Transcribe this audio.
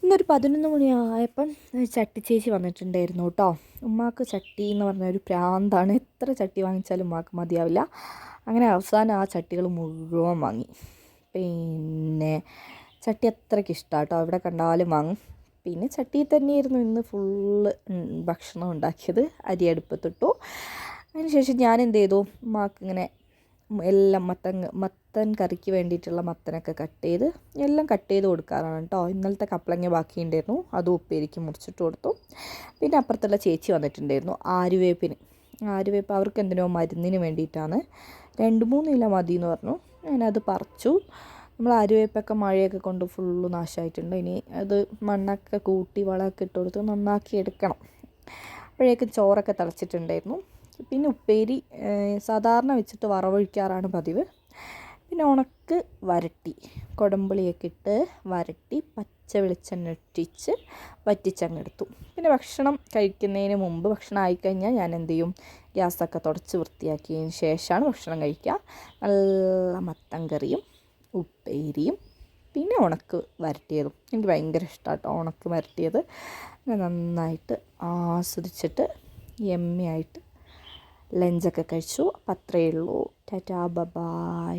ഇന്നൊരു 11 മണിയായപ്പം ചട്ടി ചേച്ചി വന്നിട്ടുണ്ടായിരുന്നു കേട്ടോ. ഉമ്മാക്ക് ചട്ടി എന്ന് പറഞ്ഞ ഒരു പ്രാന്താണ്. എത്ര ചട്ടി വാങ്ങിച്ചാലും ഉമ്മാക്ക് മതിയാവില്ല. അങ്ങനെ അവസാനം ആ ചട്ടികൾ മുഴുവൻ വാങ്ങി. പിന്നെ ചട്ടി അത്രയ്ക്ക് ഇഷ്ടമാണ് കേട്ടോ. എവിടെ കണ്ടാലും വാങ്ങും. പിന്നെ ചട്ടി തന്നെയായിരുന്നു ഇന്ന് ഫുള്ള് ഭക്ഷണം ഉണ്ടാക്കിയത്. അരി അടുപ്പത്തിട്ടു. അതിനുശേഷം ഞാൻ എന്ത് ചെയ്തു, ഉമ്മാക്ക് ഇങ്ങനെ എല്ലാം മത്തൻ കറിക്ക് വേണ്ടിയിട്ടുള്ള മത്തനൊക്കെ എല്ലാം കട്ട് ചെയ്ത് കൊടുക്കാറാണ് കേട്ടോ. ഇന്നലത്തെ കപ്പളങ്ങ ബാക്കിയുണ്ടായിരുന്നു, അതും ഉപ്പേരിക്ക് മുറിച്ചിട്ട് കൊടുത്തു. പിന്നെ അപ്പുറത്തുള്ള ചേച്ചി വന്നിട്ടുണ്ടായിരുന്നു ആര്യവേപ്പ് അവർക്ക് എന്തിനോ മരുന്നിന് വേണ്ടിയിട്ടാണ്. 2-3 ഇല മതി എന്ന് പറഞ്ഞു. ഞാനത് പറിച്ചു. നമ്മൾ ആര്യവേപ്പൊക്കെ മഴയൊക്കെ കൊണ്ട് ഫുള്ള് നാശമായിട്ടുണ്ട്. ഇനി അത് മണ്ണൊക്കെ കൂട്ടി വളമൊക്കെ ഇട്ട് കൊടുത്ത് നന്നാക്കി എടുക്കണം. അപ്പോഴേക്കും ചോറൊക്കെ തിളച്ചിട്ടുണ്ടായിരുന്നു. പിന്നെ ഉപ്പേരി സാധാരണ വെച്ചിട്ട് വറവൊഴിക്കാറാണ് പതിവ്. പിന്നെ ഉണക്ക് വരട്ടി, കൊടമ്പുളിയൊക്കെ ഇട്ട് വരട്ടി പച്ച വെളിച്ചെണ്ണ ഇട്ടിച്ച് വറ്റിച്ചങ്ങെടുത്തു. പിന്നെ ഭക്ഷണം കഴിക്കുന്നതിന് മുമ്പ്, ഭക്ഷണം ആയിക്കഴിഞ്ഞാൽ ഞാൻ എന്ത് ചെയ്യും, ഗ്യാസൊക്കെ തുടച്ച് വൃത്തിയാക്കിയതിന് ശേഷമാണ് ഭക്ഷണം കഴിക്കുക. നല്ല മത്തൻ കറിയും ഉപ്പേരിയും പിന്നെ ഉണക്ക് വരട്ടിയതും എനിക്ക് ഭയങ്കര ഇഷ്ടമാണ് കേട്ടോ. ഉണക്ക് വരട്ടിയത് നന്നായിട്ട് ആസ്വദിച്ചിട്ട് യമ്മിയായിട്ട് ലഞ്ചൊക്കെ കഴിച്ചു. അപ്പം അത്രയേ ഉള്ളൂ. Tata bye.